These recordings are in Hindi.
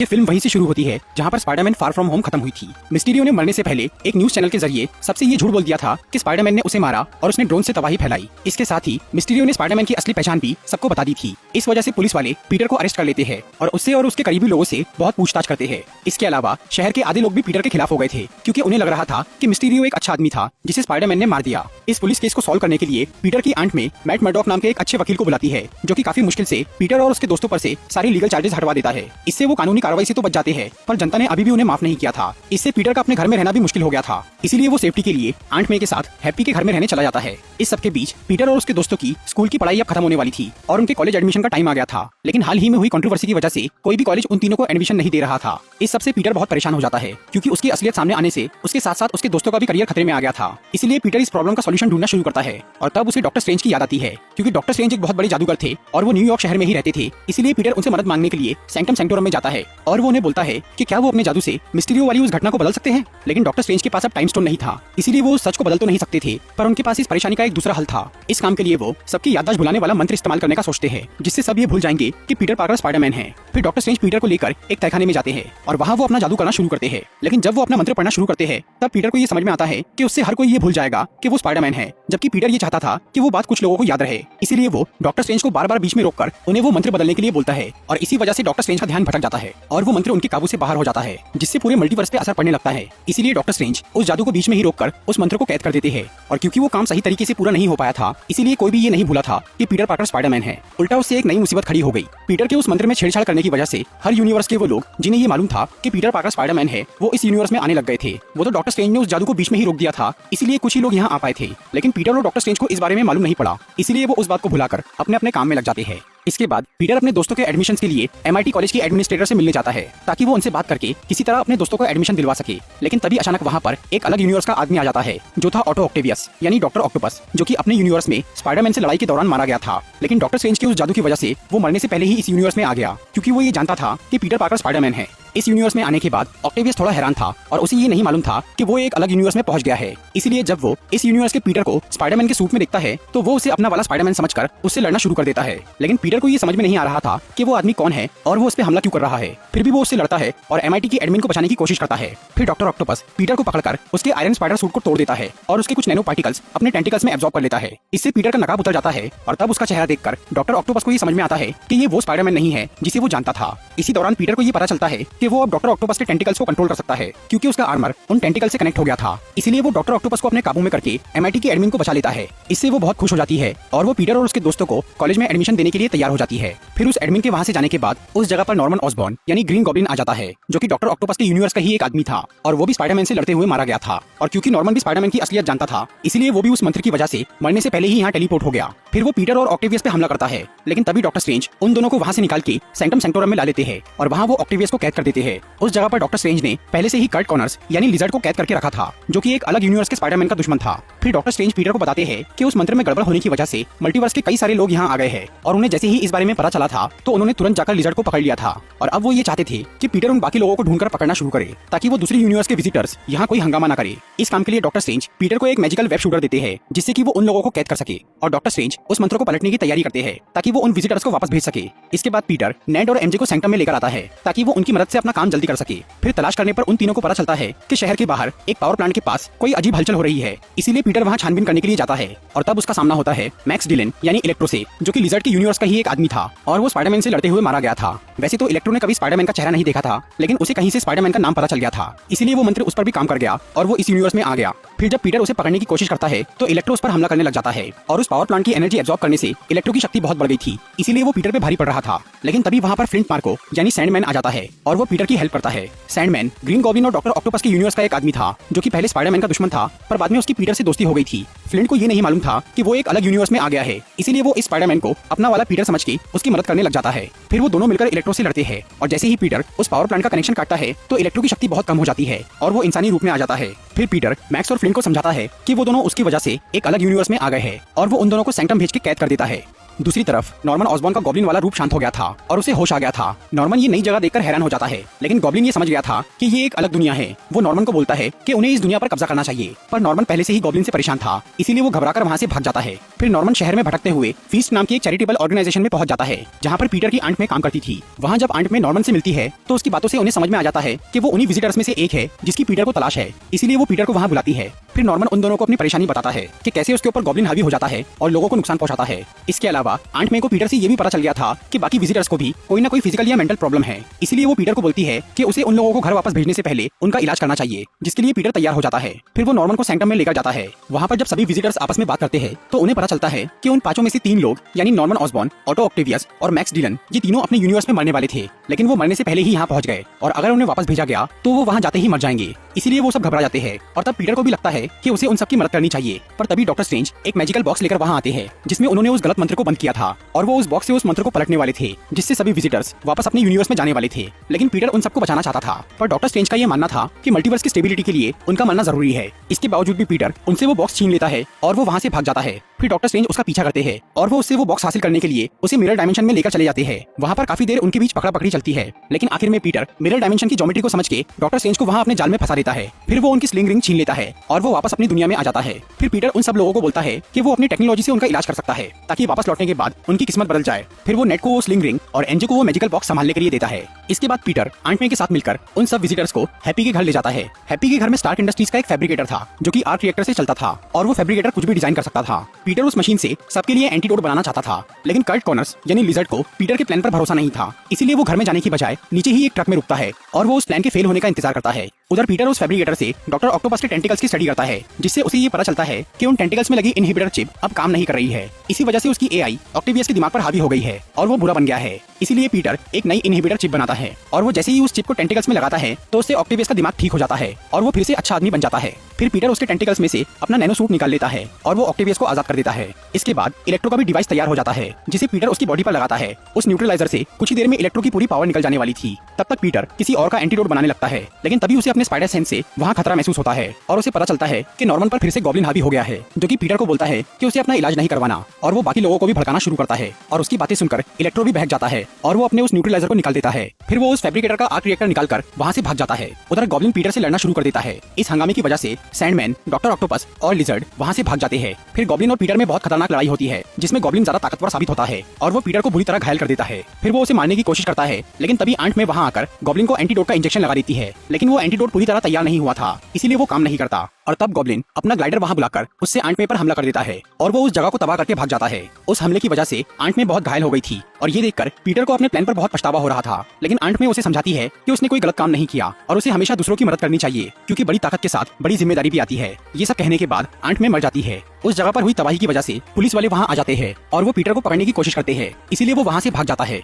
ये फिल्म वहीं से शुरू होती है जहाँ पर स्पाइडरमैन फार फ्रॉम होम खत्म हुई थी। मिस्टीरियो ने मरने से पहले एक न्यूज चैनल के जरिए सबसे ये झूठ बोल दिया था कि स्पाइडरमैन ने उसे मारा और उसने ड्रोन से तबाही फैलाई। इसके साथ ही मिस्टीरियो ने स्पाइडरमैन की असली पहचान भी सबको बता दी थी। इस वजह से पुलिस वाले पीटर को अरेस्ट कर लेते हैं और उससे और उसके करीबी लोगों से बहुत पूछताछ करते हैं। इसके अलावा शहर के आधे लोग भी पीटर के खिलाफ हो गए थे क्योंकि उन्हें लग रहा था कि मिस्टीरियो एक अच्छा आदमी था जिसे स्पाइडरमैन ने मार दिया। इस पुलिस केस को सॉल्व करने के लिए पीटर की आंट में मैट मर्डॉक नाम के एक अच्छे वकील को बुलाती है जो कि काफी मुश्किल से पीटर और उसके दोस्तों पर से सारी लीगल चार्जेस हटवा देता है। इससे वो कानूनी कार्रवाई से तो बच जाते हैं पर जनता ने अभी भी उन्हें माफ नहीं किया था। इससे पीटर का अपने घर में रहना भी मुश्किल हो गया था। इसीलिए वो सेफ्टी के लिए आंट मे के साथ हैप्पी के घर में रहने चला जाता है। इस सबके बीच पीटर और उसके दोस्तों की स्कूल की पढ़ाई अब खत्म होने वाली थी और उनके कॉलेज एडमिशन का टाइम आ गया था। लेकिन हाल ही में हुई कंट्रोवर्सी की वजह से कोई भी कॉलेज उन तीनों को एडमिशन नहीं दे रहा था। इस सबसे पीटर बहुत परेशान हो जाता है क्योंकि उसकी असलियत सामने आने से उसके साथ साथ उसके दोस्तों का भी करियर खतरे में आ गया था। इसीलिए पीटर इस प्रॉब्लम का सॉल्यूशन ढूंढना शुरू करता है और तब उसे डॉक्टर स्ट्रेंज की याद आती है क्योंकि डॉक्टर स्ट्रेंज एक बहुत बड़े जादूगर थे और वो न्यूयॉर्क शहर में ही रहते थे। इसीलिए पीटर उनसे मदद मांगने के लिए सैंक्टम सैंक्टोरम में जाता है और वो उन्हें बोलता है कि क्या वो अपने जादू से मिस्टीरियो वाली उस घटना को बदल सकते हैं। लेकिन डॉक्टर स्ट्रेंज के पास अब टाइम स्टोन नहीं था, इसीलिए वो उस सच को बदल तो नहीं सकते थे पर उनके पास इस परेशानी का एक दूसरा हल था। इस काम के लिए वो सबकी याददाश्त भुलाने वाला मंत्र इस्तेमाल करने का सोचते हैं जिससे सब ये भूल जाएंगे कि पीटर पार्कर स्पाइडरमैन है। फिर डॉक्टर स्ट्रेंज पीटर को लेकर एक तहखाने में जाते हैं और वहाँ वो अपना जादू करना शुरू करते हैं। लेकिन जब वो अपना मंत्र पढ़ना शुरू करते हैं तब पीटर को ये समझ में आता है कि उससे हर कोई ये भूल जाएगा कि वो स्पाइडरमैन है, जबकि पीटर ये चाहता था कि वो बात कुछ लोगों को याद रहे। इसीलिए वो डॉक्टर स्ट्रेंज को बार बार बीच में रोककर उन्हें वो मंत्र बदलने के लिए बोलता है और इसी वजह से डॉक्टर स्ट्रेंज का ध्यान भटक जाता है और वो मंत्र उनके काबू से बाहर हो जाता है जिससे पूरे मल्टीवर्स पे असर पड़ने लगता है। इसीलिए डॉक्टर स्ट्रेंज उस जादू को बीच में ही रोककर उस मंत्र को कैद कर देते हैं और क्योंकि वो काम सही तरीके से पूरा नहीं हो पाया था इसीलिए कोई भी ये नहीं भूला था कि पीटर पार्कर स्पाइडरमैन है। उल्टा उससे एक नई मुसीबत खड़ी हो गई। पीटर के उस मंत्र में छेड़छाड़ करने की वजह से हर यूनिवर्स के वो लोग जिन्हें ये मालूम था कि पीटर पार्कर स्पाइडरमैन है वो इस यूनिवर्स में आने लग गए थे। वो तो डॉक्टर स्ट्रेंज ने उस जादू को बीच में ही रोक दिया था, इसीलिए कुछ ही लोग यहाँ आ पाए थे। लेकिन पीटर और डॉक्टर स्ट्रेंज को इस बारे में मालूम नहीं पड़ा, इसीलिए वो उस बात को भुलाकर अपने अपने काम में लग जाते हैं। इसके बाद पीटर अपने दोस्तों के एडमिशन के लिए MIT कॉलेज की एडमिनिस्ट्रेटर से मिलने जाता है ताकि वो उनसे बात करके किसी तरह अपने दोस्तों को एडमिशन दिलवा सके। लेकिन तभी अचानक वहाँ पर एक अलग यूनिवर्स का आदमी आ जाता है जो था ऑटो ऑक्टेवियस यानी डॉक्टर ऑक्टोपस, जो कि अपने यूनिवर्स में स्पाइडरमैन से लड़ाई के दौरान मारा गया था। लेकिन डॉक्टर स्ट्रेंज के उस जादू की वजह से वो मरने से पहले ही इस यूनिवर्स में आ गया क्योंकि वो ये जानता था कि पीटर पार्कर स्पाइडरमैन है। इस यूनिवर्स में आने के बाद ऑक्टेवियस थोड़ा हैरान था और उसे ये नहीं मालूम था कि वो एक अलग यूनिवर्स में पहुंच गया है। इसीलिए जब वो इस यूनिवर्स के पीटर को स्पाइडरमैन के सूट में देखता है तो वो उसे अपना वाला स्पाइडरमैन समझकर उससे लड़ना शुरू कर देता है। लेकिन पीटर को ये समझ में नहीं आ रहा था कि वो आदमी कौन है और वो उस पर हमला क्यों कर रहा है। फिर भी वो उससे लड़ता है और MIT की एडमिन को बचाने की कोशिश करता है। फिर डॉक्टर ऑक्टोपस पीटर को पकड़कर उसके आयरन स्पाइडर सूट को तोड़ देता है और उसके कुछ नैनो पार्टिकल्स अपने टेंटिकल्स में एब्जॉर्ब कर लेता है। इससे पीटर का नकाब उतर जाता है और तब उसका चेहरा देखकर डॉक्टर ऑक्टोपस को ये समझ में आता है कि ये वो स्पाइडरमैन नहीं है जिसे वो जानता था। इसी दौरान पीटर को ये पता चलता है कि वो अब डॉक्टर ऑक्टोपस के टेंटिकल्स को कंट्रोल कर सकता है क्योंकि उसका आर्मर उन टेंटिकल से कनेक्ट हो गया था। इसीलिए वो डॉक्टर ऑक्टोपस को अपने काबू में करके MIT की एडमिन को बचा लेता है। इससे वो बहुत खुश हो जाती है और वो पीटर और उसके दोस्तों को कॉलेज में एडमिशन देने के लिए तैयार हो जाती है। फिर उस एडमिन के वहाँ से जाने के बाद उस जगह पर नॉर्मन ऑसबॉर्न यानी ग्रीन गॉब्लिन आ जाता है जो कि डॉक्टर ऑक्टोपस के यूनिवर्स का ही एक आदमी था और वो भी स्पाइडरमैन से लड़ते हुए मारा गया था। और क्योंकि नॉर्मन भी स्पाइडरमैन की असलियत जानता था इसीलिए वो भी उस मंत्र की वजह से मरने से पहले ही यहाँ टेलीपोर्ट हो गया। फिर वो पीटर और ऑक्टेवियस पे हमला करता है लेकिन तभी डॉक्टर स्ट्रेंज उन दोनों को वहाँ से निकाल के सैंक्टम सैंक्टोरम में ला लेते हैं और वहाँ वो ऑक्टेवियस को कैद कर देते हैं। उस जगह पर डॉक्टर स्ट्रेंज ने पहले से ही कर्ट कॉर्नर्स यानी लिजर्ड को कैद करके रखा था जो कि एक अलग यूनिवर्स के स्पाइडरमैन का दुश्मन था। फिर डॉक्टर स्ट्रेंज पीटर को बताते हैं कि उस मंत्र में गड़बड़ होने की वजह से मल्टीवर्स के कई सारे लोग यहाँ आ गए हैं और उन्हें जैसे ही इस बारे में पता चला था तो उन्होंने तुरंत जाकर लिजर्ड को पकड़ लिया था। और अब वो ये चाहते थे कि पीटर उन बाकी लोगों को ढूंढकर पकड़ना शुरू करे ताकि वो दूसरे यूनिवर्स के विजिटर्स यहाँ कोई हंगामा न करे। इस काम के लिए डॉक्टर स्ट्रेंज पीटर को एक मैजिकल वेब शूटर देते हैं जिससे कि वो उन लोगों को कैद कर सके और डॉक्टर स्ट्रेंज उस मंत्र को पलटने की तैयारी करते हैं ताकि वो उन विजिटर्स को वापस भेज सके। इसके बाद पीटर नेड और MJ को सैंक्टम में लेकर आता है ताकि वो उनकी मदद से अपना काम जल्दी कर सके। फिर तलाश करने पर उन तीनों को पता चलता है कि शहर के बाहर एक पावर प्लांट के पास कोई अजीब हलचल हो रही है। इसीलिए पीटर वहाँ छानबीन करने के लिए जाता है और तब उसका सामना होता है मैक्स डिलन यानी इलेक्ट्रो से, जो कि लिजर्ड के यूनिवर्स का ही एक आदमी था और वो स्पाइडरमैन से लड़ते हुए मारा गया था। वैसे तो इलेक्ट्रो ने कभी स्पाइडरमैन का चेहरा नहीं देखा था लेकिन उसे कहीं से स्पाइडरमैन का नाम पता चल गया था, इसीलिए वो मंत्र उस पर भी काम कर गया और वो इस यूनिवर्स में आ गया। फिर जब पीटर उसे पकड़ने की कोशिश करता है तो इलेक्ट्रो उस पर हमला करने लग जाता है और उस पावर प्लांट की एनर्जी एब्जॉर्ब करने से इलेक्ट्रो की शक्ति बहुत बढ़ गई थी, इसीलिए वो पीटर पे भारी पड़ रहा था। लेकिन तभी वहाँ पर फ्लिंट मार्को यानी सैंडमैन आ जाता है और वो पीटर की हेल्प करता है। सैंडमैन ग्रीन गॉब्लिन और डॉक्टर ऑक्टोपस के यूनिवर्स का एक आदमी था जो कि पहले स्पाइडरमैन का दुश्मन था पर बाद में उसकी पीटर से दोस्ती हो गई थी। फ्लिंट को ये नहीं मालूम था कि वो एक अलग यूनिवर्स में आ गया है, इसीलिए वो इस स्पाइडरमैन को अपना वाला पीटर समझ के उसकी मदद करने लग जाता है। फिर वो दोनों मिलकर इलेक्ट्रो से लड़ते हैं और जैसे ही पीटर उस पावर प्लांट का कनेक्शन काटता है तो इलेक्ट्रो की शक्ति बहुत कम हो जाती है और वो इंसानी रूप में आ जाता है। फिर पीटर मैक्स और फ्लिंट को समझाता है कि वो दोनों उसकी वजह से एक अलग यूनिवर्स में आ गए हैं और वो उन दोनों को सैंक्टम भेज के कैद कर देता है। दूसरी तरफ नॉर्मन ऑसबॉर्न का गॉब्लिन वाला रूप शांत हो गया था और उसे होश आ गया था। नॉर्मन ये नई जगह देखकर हैरान हो जाता है, लेकिन गॉब्लिन ये समझ गया था कि ये एक अलग दुनिया है। वो नॉर्मन को बोलता है कि उन्हें इस दुनिया पर कब्जा करना चाहिए, पर नॉर्मन पहले से ही गॉब्लिन से परेशान था, इसीलिए वो घबराकर वहाँ से भाग जाता है। फिर नॉर्मन शहर में भटकते हुए फीस्ट नाम की एक चैरिटेबल ऑर्गेनाइजेशन में पहुंच जाता है, जहाँ पर पीटर की आंट में काम करती थी। वहाँ जब आंट में नॉर्मन से मिलती है तो उसकी बातों से उन्हें समझ में आ जाता है कि वो उन्हीं विजिटर्स में से एक है जिसकी पीटर को तलाश है, इसीलिए वो पीटर को वहाँ बुलाती है। फिर नॉर्मन उन दोनों को अपनी परेशानी बताता है कि कैसे उसके ऊपर गॉब्लिन हावी हो जाता है और लोगों को नुकसान पहुंचाता है। इसके अलावा आंट मे को पीटर से ये भी पता चल गया था कि बाकी विजिटर्स को भी कोई ना कोई फिजिकल या मेंटल प्रॉब्लम है, इसीलिए वो पीटर को बोलती है कि उसे उन लोगों को घर वापस भेजने से पहले उनका इलाज करना चाहिए, जिसके लिए पीटर तैयार हो जाता है। फिर वो नॉर्मन को सैंक्टम में लेकर जाता है। वहाँ पर जब सभी विजिटर्स आपस में बात करते हैं तो उन्हें पता चलता है कि उन पांचों में से 3 लोग यानी नॉर्मन ऑसबॉर्न, ऑटो ऑक्टेवियस और मैक्स डिलन ये तीनों अपने यूनिवर्स में मरने वाले थे, लेकिन वो मरने से पहले ही यहाँ पहुंच गए और अगर उन्हें वापस भेजा गया तो वो वहाँ जाते ही मर जाएंगे, इसीलिए वो सब घबरा जाते हैं। और तब पीटर को भी लगता है कि उसे उन सबकी मदद करनी चाहिए। पर तभी डॉक्टर स्ट्रेंज एक मैजिकल बॉक्स लेकर वहाँ आते हैं जिसमें उन्होंने उस गलत मंत्र को बंद किया था और वो उस बॉक्स से उस मंत्र को पलटने वाले थे, जिससे सभी विजिटर्स वापस अपने यूनिवर्स में जाने वाले थे। लेकिन पीटर उन सबको बचाना चाहता था, पर डॉक्टर स्ट्रेंज का ये मानना था कि मल्टीवर्स की स्टेबिलिटी के लिए उनका मरना जरूरी है। इसके बावजूद भी पीटर उनसे वो बॉक्स छीन लेता है और वो वहाँ से भाग जाता है। फिर डॉक्टर स्ट्रेंज उसका पीछा करते हैं और वो उससे वो बॉक्स हासिल करने के लिए उसे मिरर डायमेंशन में लेकर चले जाते हैं। वहाँ पर काफी देर उनके बीच पकड़ा पकड़ी चलती है, लेकिन आखिर में पीटर मिरर डायमेंशन की ज्योमेट्री को समझ के डॉक्टर स्ट्रेंज को वहाँ अपने जाल में फंसा देता है। फिर वो उनकी स्लिंग रिंग छीन लेता है और वो वापस अपनी दुनिया में आ जाता है। फिर पीटर उन सब लोगों को बोलता है कि वो अपनी टेक्नोलॉजी से उनका इलाज कर सकता है ताकि वापस लौटने के बाद उनकी किस्मत बदल जाए। फिर वो नेट को वो स्लिंग रिंग और एनजे को वो मैजिकल बॉक्स संभालने के लिए देता है। इसके बाद पीटर आंट मे के साथ मिलकर उन सब विजिटर्स को हैप्पी के घर ले जाता है। हैप्पी के घर में स्टार्क इंडस्ट्रीज का एक फैब्रिकेटर था जो कि आर्क रिएक्टर से चलता था और वो फैब्रिकेटर कुछ भी डिजाइन कर सकता था। पीटर उस मशीन से सबके लिए एंटीडोट बनाना चाहता था, लेकिन कर्ट कॉर्नर्स यानी लिजर्ड को पीटर के प्लान पर भरोसा नहीं था, इसीलिए वो घर में जाने की बजाय नीचे ही एक ट्रक में रुकता है और वो उस प्लान के फेल होने का इंतजार करता है। उधर पीटर उस फैब्रिकेटर से डॉक्टर ऑक्टोपस के टेंटिकल्स की स्टडी करता है, जिससे उसे ये पता चलता है कि उन टेंटिकल्स में लगी इनहिबिटर चिप अब काम नहीं कर रही है। इसी वजह से उसकी एआई ऑक्टेवियस के दिमाग पर हावी हो गई है और वो बुरा बन गया है। इसीलिए पीटर एक नई इनहिबिटर चिप बनाता है और वो जैसे ही उस चिप को टेंटिकल्स में लगाता है तो उससे ऑक्टेवियस का दिमाग ठीक हो जाता है और वो फिर से अच्छा आदमी बन जाता है। फिर पीटर उसके टेंटिकल्स में से अपना नैनो सूट निकाल लेता है और वो ऑक्टेवियस को आजाद कर देता है। इसके बाद इलेक्ट्रो का भी डिवाइस तैयार हो जाता है जिसे पीटर उसकी बॉडी पर लगाता है। उस न्यूट्रलाइजर से कुछ ही देर में इलेक्ट्रो की पूरी पावर निकल जाने वाली थी। तब तक पीटर किसी और का एंटीडोट बनाने लगता है, लेकिन तभी उसे अपने स्पाइडर सेंस से वहाँ खतरा महसूस होता है और उसे पता चलता है कि नॉर्मन पर फिर से गॉब्लिन हावी हो गया है, जो कि पीटर को बोलता है कि उसे अपना इलाज नहीं करवाना और वो बाकी लोगों को भी भड़काना शुरू करता है। और उसकी बातें सुनकर इलेक्ट्रो भी बहक जाता है और वो अपने उस न्यूट्रलाइजर को निकाल देता है। फिर वो उस फैब्रिकेटर का आर्क रिएक्टर निकालकर वहाँ से भाग जाता है। उधर गॉब्लिन पीटर से लड़ना शुरू कर देता है। इस हंगामे की वजह से सैंडमैन, डॉक्टर ऑक्टोपस और लिजर्ड वहाँ से भाग जाते हैं। फिर गॉब्लिन और पीटर में बहुत खतरनाक लड़ाई होती है जिसमें गॉब्लिन ज्यादा ताकतवर साबित होता है और वो पीटर को बुरी तरह घायल कर देता है। फिर वो उसे मारने की कोशिश करता है, लेकिन तभी आंट में वहाँ आकर गॉब्लिन को एंटीडोट का इंजेक्शन लगा देती है, लेकिन वो एंटीडोट पूरी तरह तैयार नहीं हुआ था, इसीलिए वो काम नहीं करता। और तब गॉब्लिन अपना ग्लाइडर वहाँ बुलाकर उससे आंट में पर हमला कर देता है और वो उस जगह को तबाह करके भाग जाता है। उस हमले की वजह से आंट में बहुत घायल हो गई थी और ये देखकर पीटर को अपने प्लान पर बहुत पछतावा हो रहा था, लेकिन आंट में उसे समझाती है कि उसने कोई गलत काम नहीं किया और उसे हमेशा दूसरों की मदद करनी चाहिए, क्योंकि बड़ी ताकत के साथ बड़ी जिम्मेदारी भी आती है। ये सब कहने के बाद आंट में मर जाती है। उस जगह पर हुई तबाही की वजह से पुलिस वाले वहाँ आ जाते हैं और वो पीटर को पकड़ने की कोशिश करते हैं, इसीलिए वो वहाँ से भाग जाता है।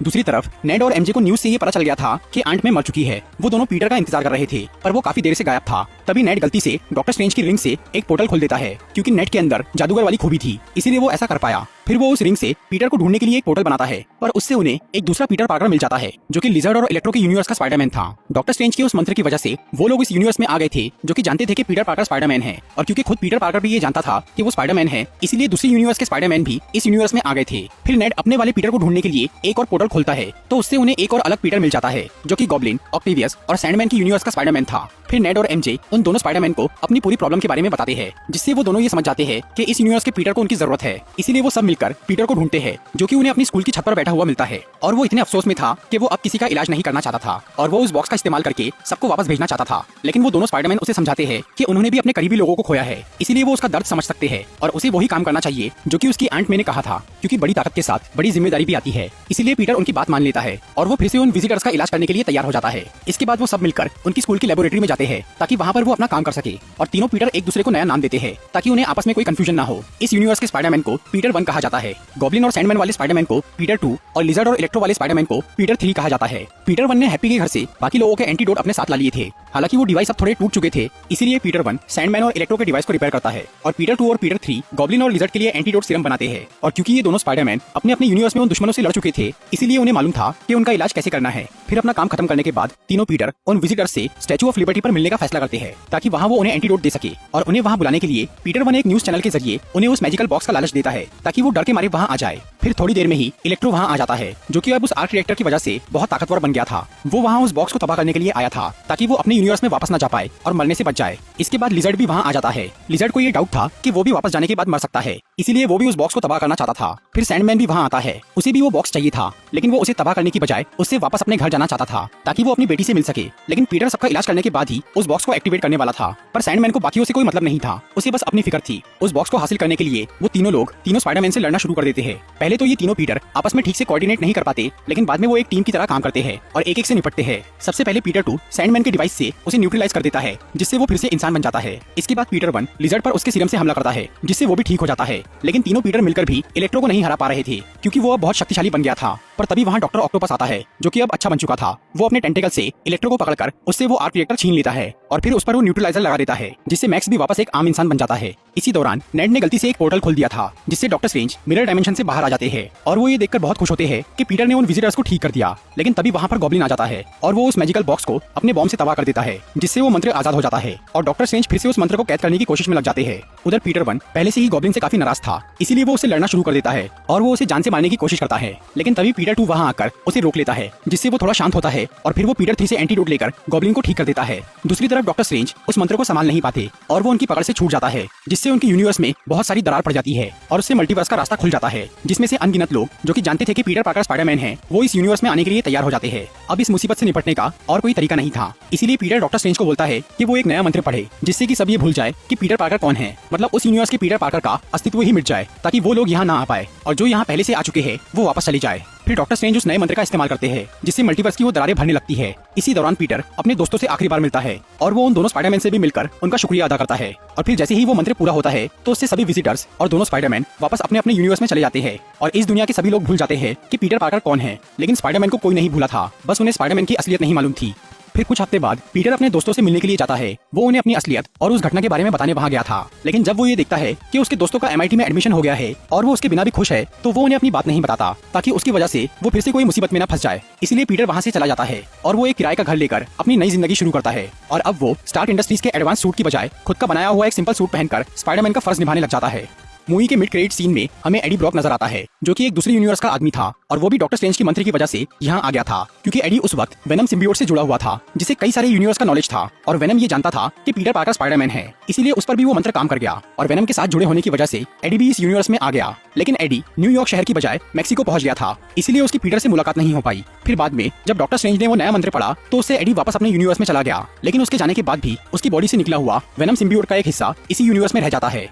दूसरी तरफ नेड और एमजे को न्यूज से ये पता चल गया था कि आंट में मर चुकी है। वो दोनों पीटर का इंतजार कर रहे थे, पर वो काफी देर से गायब था। तभी नेड गलती से डॉक्टर स्ट्रेंज की रिंग से एक पोर्टल खोल देता है, क्योंकि नेड के अंदर जादूगर वाली खूबी थी, इसीलिए वो ऐसा कर पाया। फिर वो उस रिंग से पीटर को ढूंढने के लिए एक पोर्टल बनाता है, पर उससे उन्हें एक दूसरा पीटर पार्कर मिल जाता है जो कि लिजर्ड और इलेक्ट्रो के यूनिवर्स का स्पाइडरमैन था। डॉक्टर स्ट्रेंज के उस मंत्र की वजह से वो लोग इस यूनिवर्स में आ गए थे जो कि जानते थे कि पीटर पार्कर स्पाइडरमैन है, और क्योंकि खुद पीटर पार्कर भी ये जानता था कि वो स्पाइडरमैन है, इसीलिए दूसरी यूनिवर्स के स्पाइडरमैन भी इस यूनिवर्स में आ गए थे। फिर नेड अपने वाले पीटर को ढूंढने के लिए एक और पोर्टल खोलता है, तो उससे उन्हें एक और अलग पीटर मिल जाता है जो कि गॉब्लिन, ऑक्टेवियस और सैंडमैन की यूनिवर्स का स्पाइडरमैन था। फिर नेड और एमजे उन दोनों स्पाइडरमैन को अपनी पूरी प्रॉब्लम के बारे में बताते हैं, जिससे वो दोनों ये समझ जाते हैं कि इस यूनिवर्स के पीटर को उनकी जरूरत है। इसीलिए वो सब मिलकर पीटर को ढूंढते हैं, जो कि उन्हें अपनी स्कूल की छत पर बैठा हुआ मिलता है। और वो इतने अफसोस में था कि वो अब किसी का इलाज नहीं करना चाहता था और वो उस बॉक्स का इस्तेमाल करके सबको वापस भेजना चाहता था। लेकिन वो दोनों स्पाइडरमैन उसे समझाते हैं कि उन्होंने भी अपने करीबी लोगों को खोया है, इसीलिए वो उसका दर्द समझ सकते हैं और उसे वही काम करना चाहिए जो कि उसकी आंट में ने कहा था, क्योंकि बड़ी ताकत के साथ बड़ी जिम्मेदारी भी आती है। इसीलिए पीटर उनकी बात मान लेता है और वो फिर से उन विजिटर्स का इलाज करने के लिए तैयार हो जाता है। इसके बाद वो सब मिलकर उनकी स्कूल की लेबोरेटरी में जाते हैं ताकि वहाँ पर वो अपना काम कर सके, और तीनों पीटर एक दूसरे को नया नाम देते हैं ताकि उन्हें आपस में कोई कंफ्यूजन ना हो। इस यूनिवर्स के स्पाइडरमैन को पीटर 1 कहा जाता है, गॉब्लिन और सैंडमैन वाले स्पाइडरमैन को पीटर 2 और लिजर्ड और इलेक्ट्रो वाले स्पाइडरमैन को पीटर 3 कहा जाता है। पीटर 1 ने हैप्पी के घर से बाकी लोगों के एंटीडोट अपने साथ ला लिए थे, हालांकि वो डिवाइस अब थोड़े टूट चुके थे, इसीलिए पीटर 1 सैंडमैन और इलेक्ट्रो के डिवाइस को रिपेयर करता है और पीटर 2 और पीटर 3 गॉब्लिन और लिजर्ड के लिए एंटीडोट सीरम बनाते हैं। और क्योंकि ये दोनों स्पाइडरमैन अपने अपने यूनिवर्स में उन दुश्मनों से लड़ चुके थे, इसीलिए उन्हें मालूम था कि उनका इलाज कैसे करना है। फिर अपना काम खत्म करने के बाद तीनों पीटर उन विजिटर्स से स्टैचू ऑफ लिबर्टी पर मिलने का फैसला करते हैं ताकि वहाँ वो उन्हें एंटीडोट दे सके। और उन्हें वहाँ बुलाने के लिए पीटर 1 एक न्यूज चैनल के जरिए उन्हें उस मैजिकल बॉक्स का लालच देता है ताकि वो डर के मारे वहाँ आ जाए। फिर थोड़ी देर में ही इलेक्ट्रो वहाँ आ जाता है, जो कि अब उस आर्क रिएक्टर की वजह से बहुत ताकतवर बन गया था। वो वहाँ उस बॉक्स को तबाह करने के लिए आया था ताकि वो अपने यूनिवर्स में वापस न जा पाए और मरने से बच जाए। इसके बाद लिजर्ड भी वहाँ आ जाता है। लिजर्ड को ये डाउट था कि वो भी वापस जाने के बाद मर सकता है, इसीलिए वो भी उस बॉक्स को तबाह करना चाहता था। फिर सैंडमैन भी वहाँ आता है। उसे भी वो बॉक्स चाहिए था, लेकिन वो उसे तबाह करने की बजाय उससे वापस अपने घर जाना चाहता था ताकि वो अपनी बेटी से मिल सके। लेकिन पीटर सबका इलाज करने के बाद ही उस बॉक्स को एक्टिवेट करने वाला था, पर सैंडमैन को बाकियों से कोई मतलब नहीं था। उसे बस अपनी फिक्र थी। उस बॉक्स को हासिल करने के लिए वो तीनों स्पाइडरमैन से लड़ना शुरू कर देते हैं। पहले तो ये तीनों पीटर आपस में ठीक से कोऑर्डिनेट नहीं कर पाते, लेकिन बाद में वो एक टीम की तरह काम करते हैं और एक एक से निपटते हैं। सबसे पहले पीटर 2 सैंडमैन के डिवाइस से उसे न्यूट्रलाइज कर देता है, जिससे वो फिर से इंसान बन जाता है। इसके बाद पीटर 1 लिजर्ड पर उसके सीरम से हमला करता है, जिससे वो भी ठीक हो जाता है। लेकिन तीनों पीटर मिलकर भी इलेक्ट्रो को नहीं हरा पा रहे थे, क्योंकि वो अब बहुत शक्तिशाली बन गया था। पर तभी वहाँ डॉक्टर ऑक्टोपस आता है, जो कि अब अच्छा बन चुका था। वो अपने टेंटेकल से इलेक्ट्रो को पकड़कर उससे वो आर्क रिएक्टर छीन लेता है और फिर उस पर वो न्यूट्रलाइजर लगा देता है, जिससे मैक्स भी वापस एक आम इंसान बन जाता है। इसी दौरान नेड ने गलती से एक पोर्टल खोल दिया था, जिससे डॉक्टर स्ट्रेंज मिरर डायमेंशन से बाहर आ जाते हैं और वो ये देखकर बहुत खुश होते हैं कि पीटर ने उन विजिटर्स को ठीक कर दिया। लेकिन तभी वहाँ पर गॉब्लिन आ जाता है और वो उस मैजिकल बॉक्स को अपने बॉम्ब से तबाह कर देता है, जिससे वो मंत्र आजाद हो जाता है और डॉक्टर स्ट्रेंज फिर से उस मंत्र को कैद करने की कोशिश में लग जाते हैं। उधर पीटर 1 पहले से ही गॉब्लिन से काफी नाराज था, इसीलिए वो उसे लड़ना शुरू कर देता है और वो उसे जान से मारने की कोशिश करता है। लेकिन तभी पीटर 2 वहाँ आकर उसे रोक लेता है, जिससे वो थोड़ा शांत होता है और फिर वो पीटर 3 से एंटीडोट लेकर गॉब्लिन को ठीक कर देता है। दूसरी तरफ डॉक्टर स्ट्रेंज उस मंत्र को संभाल नहीं पाते और वो उनकी पकड़ से छूट जाता है, जिससे उनके यूनिवर्स में बहुत सारी दरार पड़ जाती है और उससे मल्टीवर्स का रास्ता खुल जाता है, जिसमें से अनगिनत लोग जो कि जानते थे कि पीटर पार्कर स्पाइडरमैन है, वो इस यूनिवर्स में आने के लिए तैयार हो जाते हैं। अब इस मुसीबत से निपटने का और कोई तरीका नहीं था, इसीलिए पीटर डॉक्टर स्ट्रेंज को बोलता है कि वो एक नया मंत्र पढ़े, जिससे कि सब ये भूल जाए कि पीटर पार्कर कौन है। मतलब उस यूनिवर्स के पीटर पार्कर का अस्तित्व ही मिट जाए, ताकि वो लोग यहाँ ना आ पाए और जो यहाँ पहले से आ चुके हैं वो वापस चले जाए। फिर डॉक्टर स्ट्रेंज उस नए मंत्र का इस्तेमाल करते हैं, जिससे मल्टीवर्स की वो दरारें भरने लगती है। इसी दौरान पीटर अपने दोस्तों से आखिरी बार मिलता है और वो उन दोनों स्पाइडरमैन से भी मिलकर उनका शुक्रिया अदा करता है। और फिर जैसे ही वो मंत्र पूरा होता है तो उससे सभी विजिटर्स और दोनों स्पाइडरमैन वापस अपने अपने यूनिवर्स में चले जाते हैं और इस दुनिया के सभी लोग भूल जाते हैं कि पीटर पार्कर कौन है। लेकिन स्पाइडरमैन को कोई नहीं भूला था, बस उन्हें स्पाइडरमैन की असलियत नहीं मालूम थी। फिर कुछ हफ्ते बाद पीटर अपने दोस्तों से मिलने के लिए जाता है। वो उन्हें अपनी असलियत और उस घटना के बारे में बताने वहाँ गया था, लेकिन जब वो ये देखता है कि उसके दोस्तों का MIT में एडमिशन हो गया है और वो उसके बिना भी खुश है, तो वो उन्हें अपनी बात नहीं बताता, ताकि उसकी वजह से वो फिर से कोई मुसीबत में न फंस जाए। इसलिए पीटर वहाँ से चला जाता है और वो एक किराए का घर लेकर अपनी नई जिंदगी शुरू करता है। और अब वो स्टार्क इंडस्ट्रीज के एडवांस सूट की बजाय खुद का बनाया हुआ एक सिंपल सूट पहनकर स्पाइडरमैन का फर्ज निभाने लग जाता है। मूवी के मिड क्रेडिट सीन में हमें एडी ब्रॉक नजर आता है, जो कि एक दूसरे यूनिवर्स का आदमी था और वो भी डॉक्टर स्ट्रेंज की मंत्र की वजह से यहाँ आ गया था, क्योंकि एडी उस वक्त वेनम सिम्बियोट से जुड़ा हुआ था, जिसे कई सारे यूनिवर्स का नॉलेज था और वेनम ये जानता था कि पीटर पार्कर स्पाइडरमैन है, इसीलिए उस पर भी वो मंत्र काम कर गया और वेनम के साथ जुड़े होने की वजह से एडी भी इस यूनिवर्स में आ गया। लेकिन एडी न्यूयॉर्क शहर की बजाय मैक्सिको पहुंच गया था, इसीलिए उसकी पीटर से मुलाकात नहीं हो पाई। फिर बाद में जब डॉक्टर स्ट्रेंज ने वो नया मंत्र पढ़ा तो उससे एडी वापस अपने यूनिवर्स में चला गया, लेकिन उसके जाने के बाद भी उसकी बॉडी से निकला हुआ वेनम सिम्बियोट का एक हिस्सा इसी यूनिवर्स में रह जाता है।